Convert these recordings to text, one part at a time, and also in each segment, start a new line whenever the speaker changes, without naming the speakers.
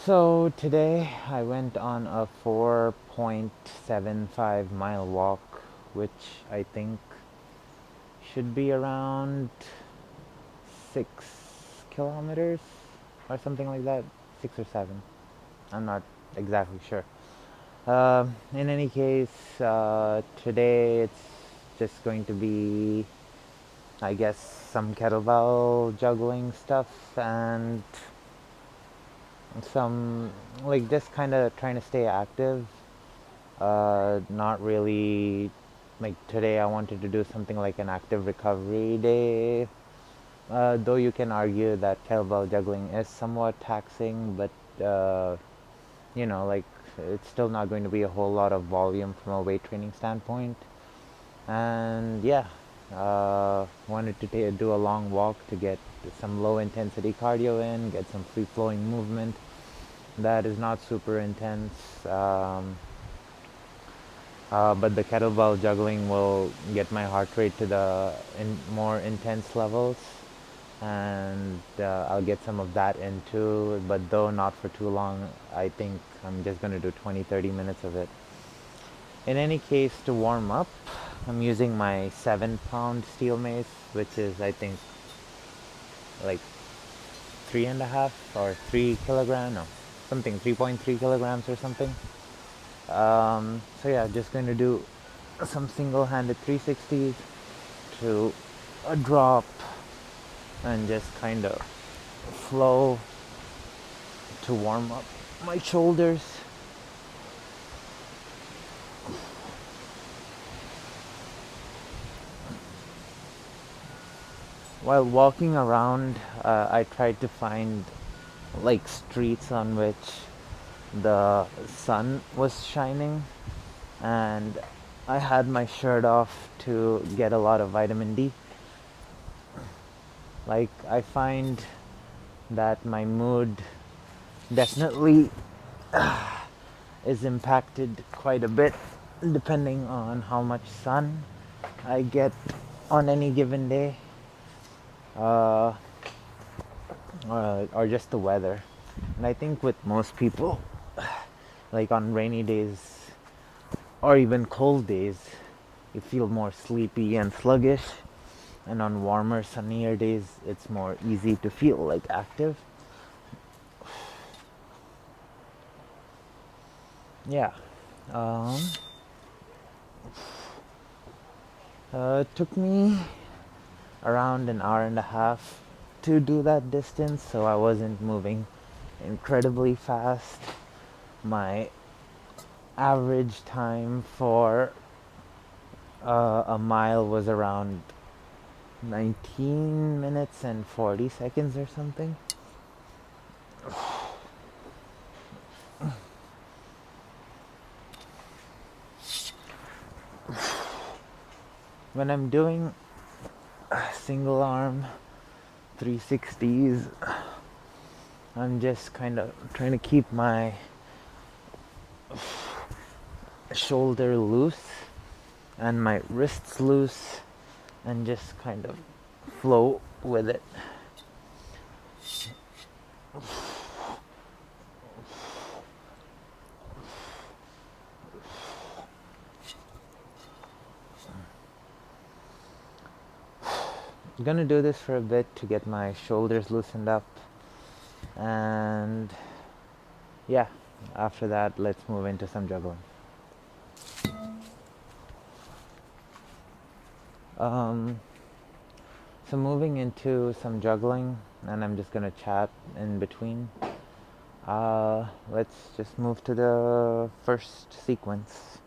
So today I went on a 4.75 mile walk, which I think should be around 6 kilometers or something like that. 6 or 7. I'm not exactly sure. In any case, today it's just going to be, I guess, some kettlebell juggling stuff and some, like, just kind of trying to stay active. Not really, like, today I wanted to do something like an active recovery day. Though you can argue that kettlebell juggling is somewhat taxing, but like, it's still not going to be a whole lot of volume from a weight training standpoint. And yeah, wanted to do a long walk to get some low intensity cardio in, get some free flowing movement that is not super intense. But the kettlebell juggling will get my heart rate to the more intense levels, and I'll get some of that in too, but though not for too long. I think I'm just going to do 20-30 minutes of it. In any case, to warm up, I'm using my 7 pound steel mace, which is, I think, like 3.5 or 3 kilogram, no, something, 3.3 kilograms or something. So yeah, just going to do some single-handed 360s to a drop and just kind of flow to warm up my shoulders. While walking around, I tried to find like streets on which the sun was shining, and I had my shirt off to get a lot of vitamin D. Like, I find that my mood definitely is impacted quite a bit depending on how much sun I get on any given day, uh, or just the weather. And I think with most people, like on rainy days or even cold days, you feel more sleepy and sluggish, and on warmer, sunnier days, it's more easy to feel like active. Yeah. Um, it took me around an hour and a half to do that distance, so I wasn't moving incredibly fast. My average time for a mile was around 19 minutes and 40 seconds or something. When I'm doing single arm 360s, I'm just kind of trying to keep my shoulder loose and my wrists loose and just kind of flow with it. I'm gonna do this for a bit to get my shoulders loosened up, and yeah, after that, let's move into some juggling. So moving into some juggling, and I'm just gonna chat in between. Let's just move to the first sequence.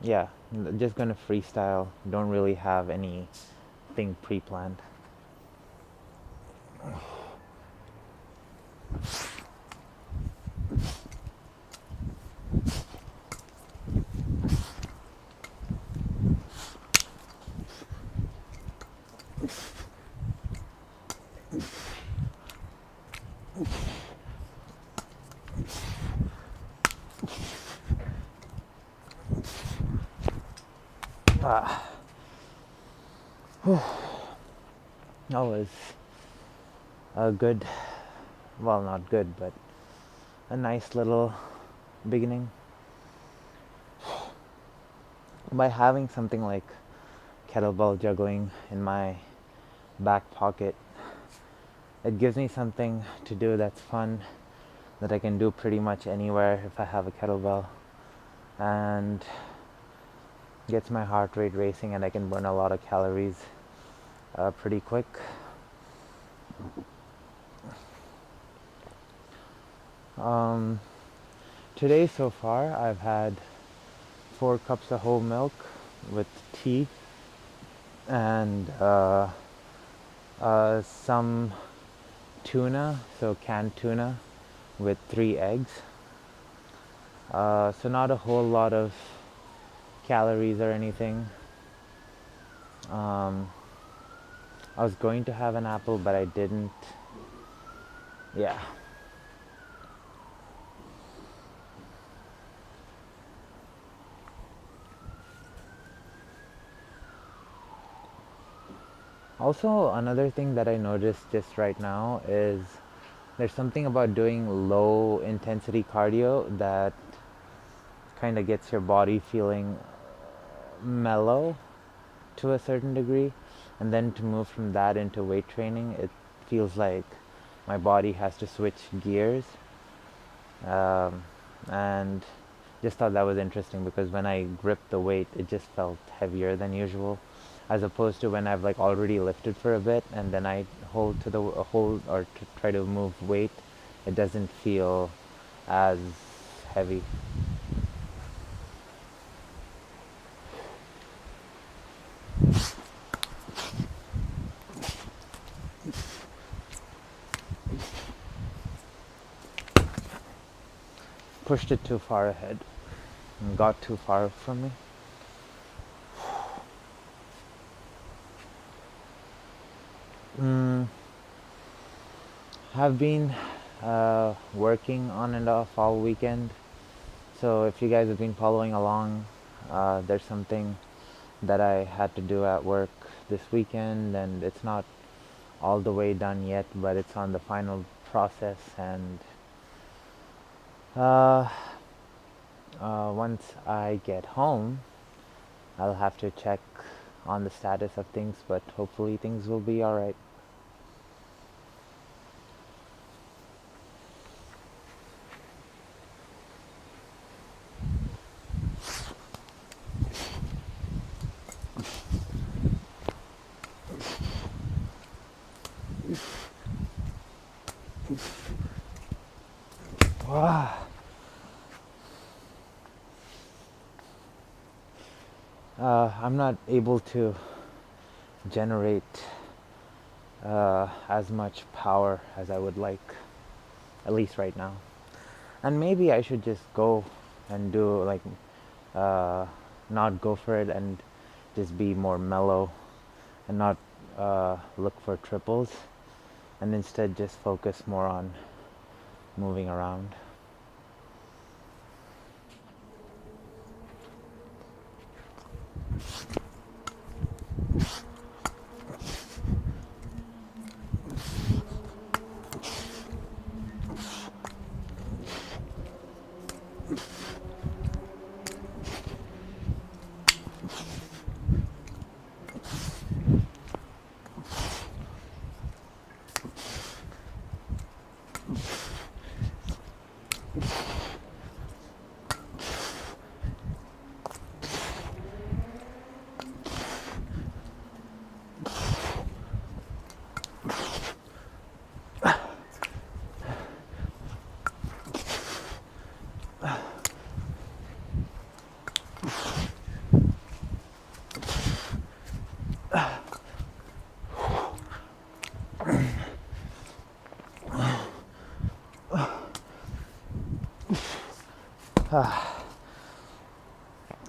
Yeah, just gonna freestyle. Don't really have anything pre-planned. That was a good well, not good, but a nice little beginning. By having something like kettlebell juggling in my back pocket, it gives me something to do that's fun, that I can do pretty much anywhere if I have a kettlebell, and gets my heart rate racing, and I can burn a lot of calories pretty quick. Um, Today so far I've had 4 cups of whole milk with tea and some tuna, so canned tuna with 3 eggs. So not a whole lot of calories or anything. I was going to have an apple, but I didn't. Yeah. Also, another thing that I noticed just right now is there's something about doing low intensity cardio that kind of gets your body feeling mellow to a certain degree, and then to move from that into weight training, it feels like my body has to switch gears. And just thought that was interesting because when I gripped the weight, it just felt heavier than usual, as opposed to when I've like already lifted for a bit and then I hold or try to move weight, it doesn't feel as heavy. Pushed it too far ahead and got too far from me. Mm, have been working on and off all weekend. So if you guys have been following along, there's something that I had to do at work this weekend, and it's not all the way done yet, but it's on the final process. And uh, once I get home, I'll have to check on the status of things, but hopefully things will be alright. I'm not able to generate as much power as I would like, at least right now. And maybe I should just go and do like uh, not go for it and just be more mellow and not look for triples, and instead just focus more on moving around.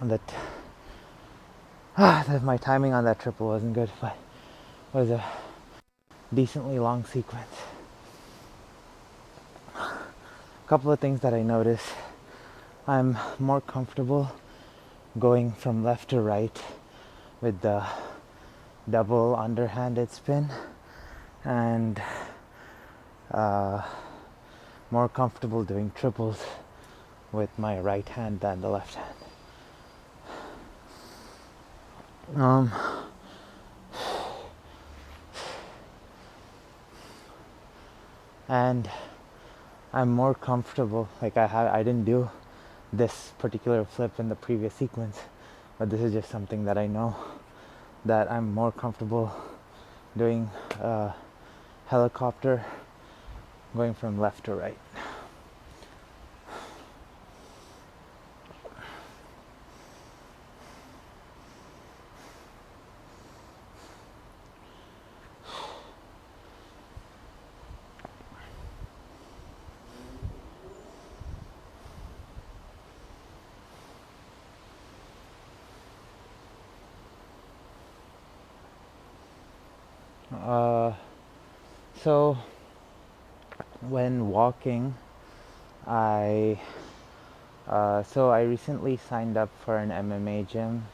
that that my timing on that triple wasn't good, but it was a decently long sequence. A couple of things that I noticed: I'm more comfortable going from left to right with the double underhanded spin, and more comfortable doing triples with my right hand than the left hand. Um, and I'm more comfortable. Like I didn't do this particular flip in the previous sequence, but this is just something that I know that I'm more comfortable doing helicopter going from left to right. Uh, so when walking, I I recently signed up for an MMA gym,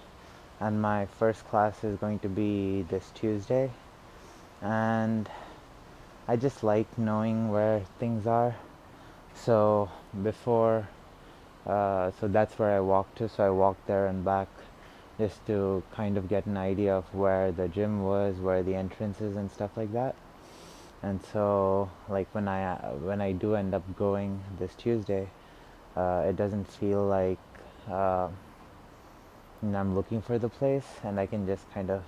and my first class is going to be this Tuesday, and I just like knowing where things are. So before, so that's where I walked to. So I walked there and back just to kind of get an idea of where the gym was, where the entrance is, and stuff like that. And so, like when I do end up going this Tuesday, it doesn't feel like uh, I'm looking for the place, and I can just kind of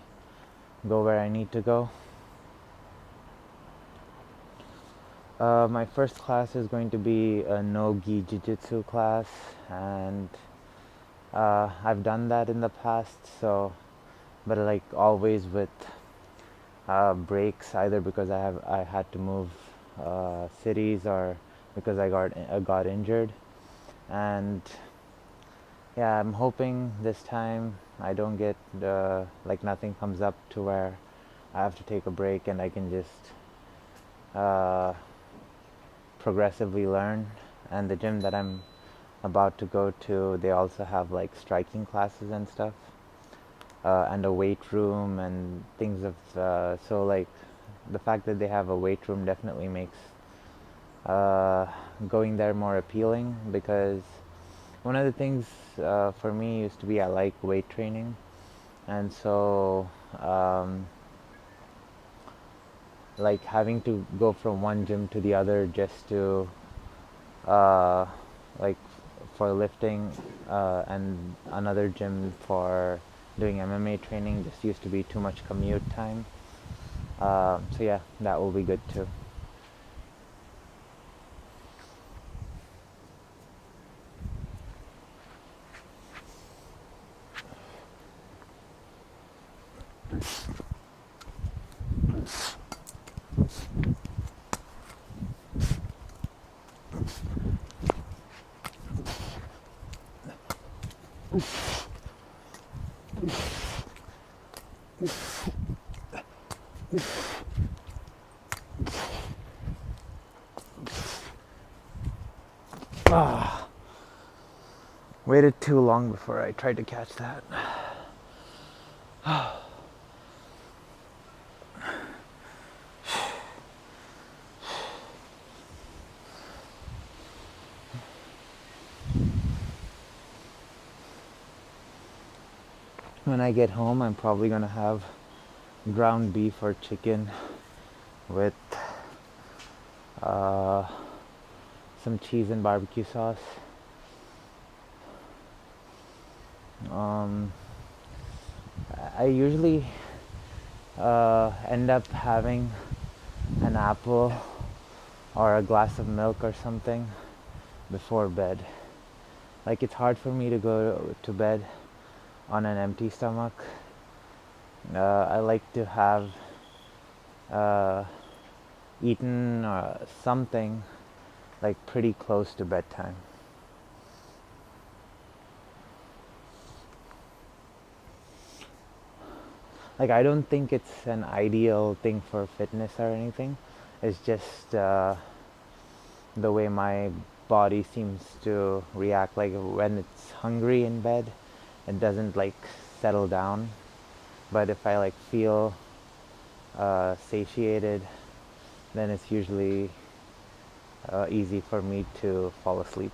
go where I need to go. My first class is going to be a no-gi jiu-jitsu class, and I've done that in the past. So, but like always with breaks, either because I had to move cities or because I got injured, and yeah, I'm hoping this time I don't get like nothing comes up to where I have to take a break, and I can just uh, progressively learn. And the gym that I'm about to go to, they also have like striking classes and stuff, and a weight room and things of so like the fact that they have a weight room definitely makes uh, going there more appealing, because one of the things for me used to be I like weight training, and so like having to go from one gym to the other just to uh, like for lifting, and another gym for doing MMA training just used to be too much commute time. So yeah, that will be good too. Ah, waited too long before I tried to catch that. When I get home, I'm probably gonna have ground beef or chicken with uh, some cheese and barbecue sauce. Um, I usually end up having an apple or a glass of milk or something before bed. Like it's hard for me to go to bed on an empty stomach. I like to have uh, eaten something like pretty close to bedtime. Like I don't think it's an ideal thing for fitness or anything. It's just the way my body seems to react. Like when it's hungry in bed, it doesn't like settle down. But if I like feel satiated, then it's usually easy for me to fall asleep.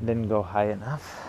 Didn't go high enough.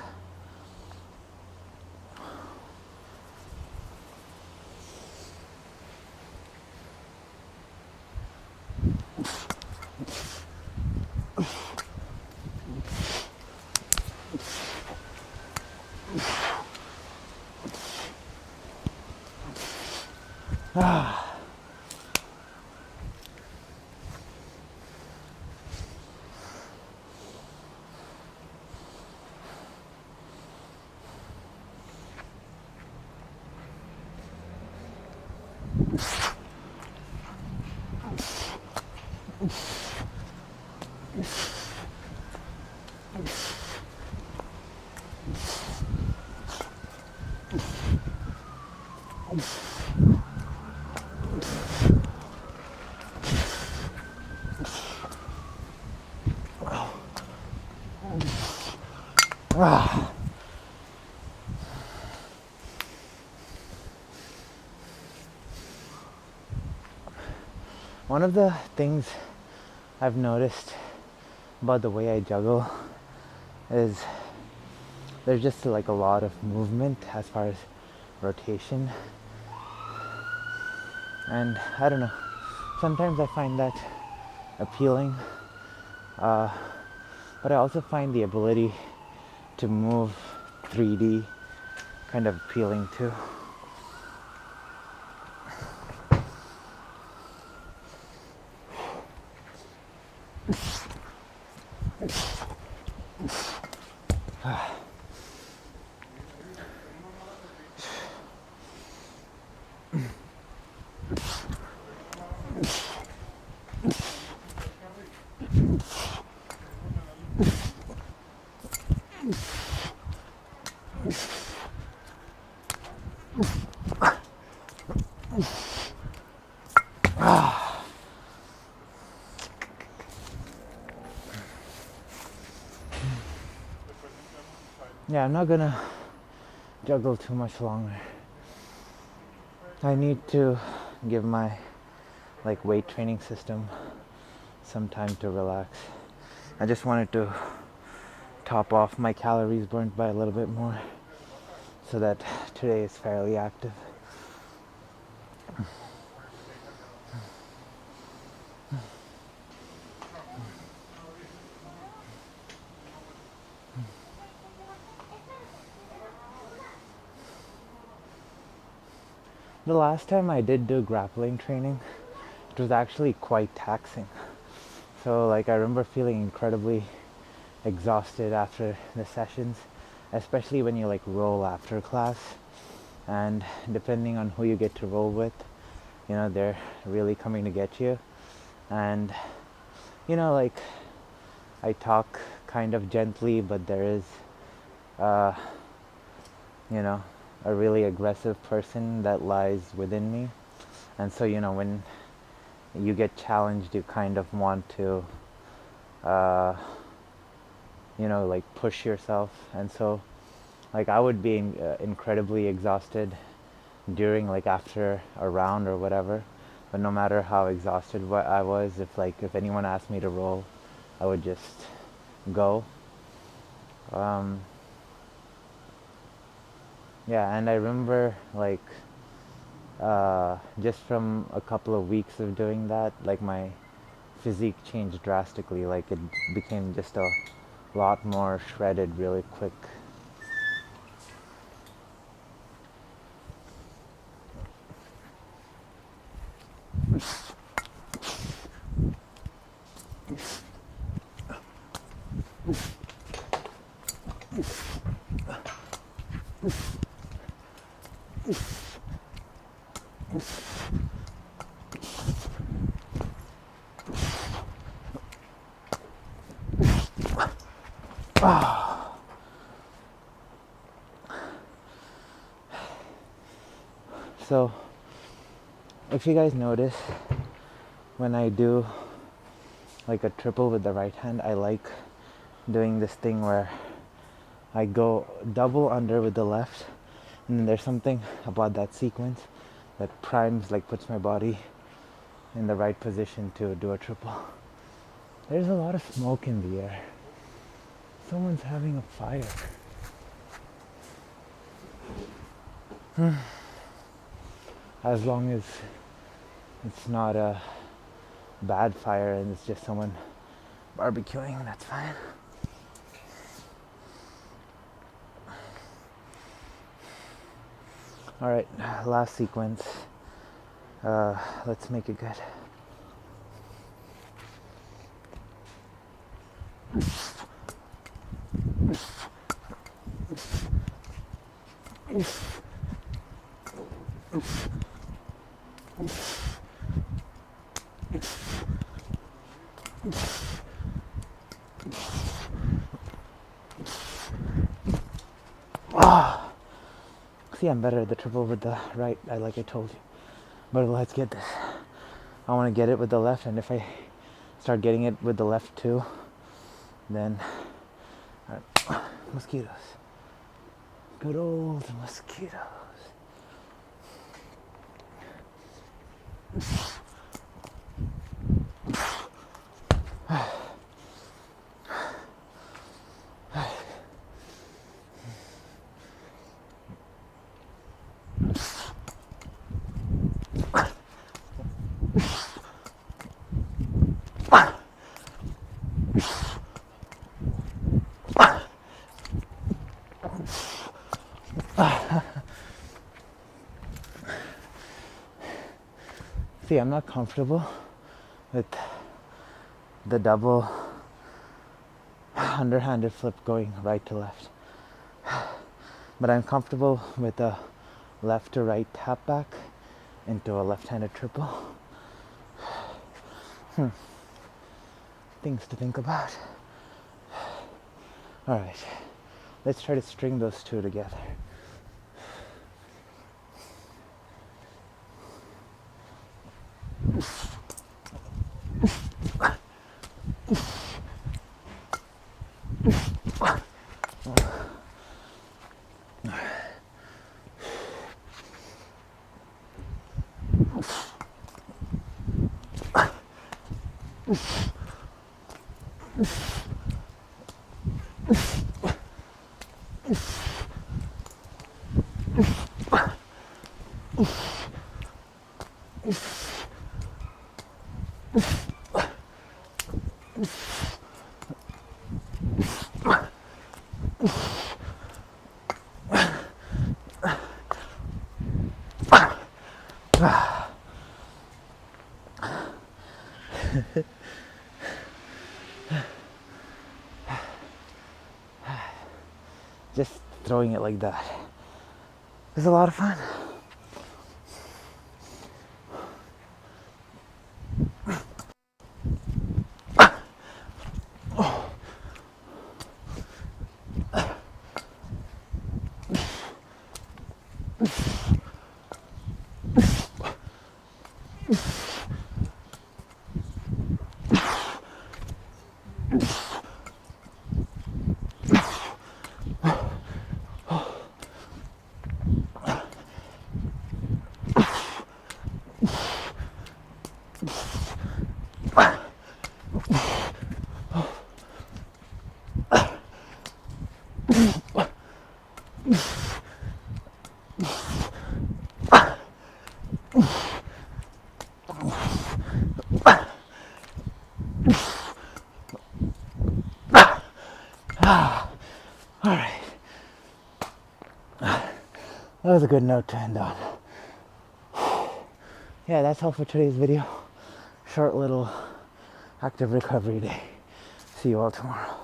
One of the things I've noticed about the way I juggle is there's just like a lot of movement as far as rotation, and I don't know, sometimes I find that appealing, but I also find the ability to move 3D kind of appealing too. Yeah, I'm not gonna juggle too much longer. I need to give my weight training system some time to relax. I just wanted to top off my calories burnt by a little bit more so that today is fairly active. The last time I did do grappling training, it was actually quite taxing. So I remember feeling incredibly exhausted after the sessions, especially when you roll after class, and depending on who you get to roll with, they're really coming to get you. And I talk kind of gently, but there is a really aggressive person that lies within me. And so when you get challenged, you kind of want to push yourself. And so I would be incredibly exhausted during after a round or whatever, but no matter how exhausted I was, if anyone asked me to roll, I would just go. Yeah, and I remember just from a couple of weeks of doing that, my physique changed drastically. It became just a lot more shredded really quick. So, if you guys notice, when I do like a triple with the right hand, I like doing this thing where I go double under with the left, and then there's something about that sequence that primes, like puts my body in the right position to do a triple. There's a lot of smoke in the air. Someone's having a fire. As long as it's not a bad fire and it's just someone barbecuing, that's fine. Alright, last sequence. Let's make it good. See, I'm better at the triple with the right, like I told you. But let's get this. I want to get it with the left, and if I start getting it with the left too, then mosquitoes. Good old mosquitoes. See, I'm not comfortable with the double underhanded flip going right to left, but I'm comfortable with the left to right tap back into a left-handed triple. Things to think about. Alright, let's try to string those two together. Just throwing it like that is a lot of fun. Alright. That was a good note to end on. Yeah, that's all for today's video. Short little active recovery day. See you all tomorrow.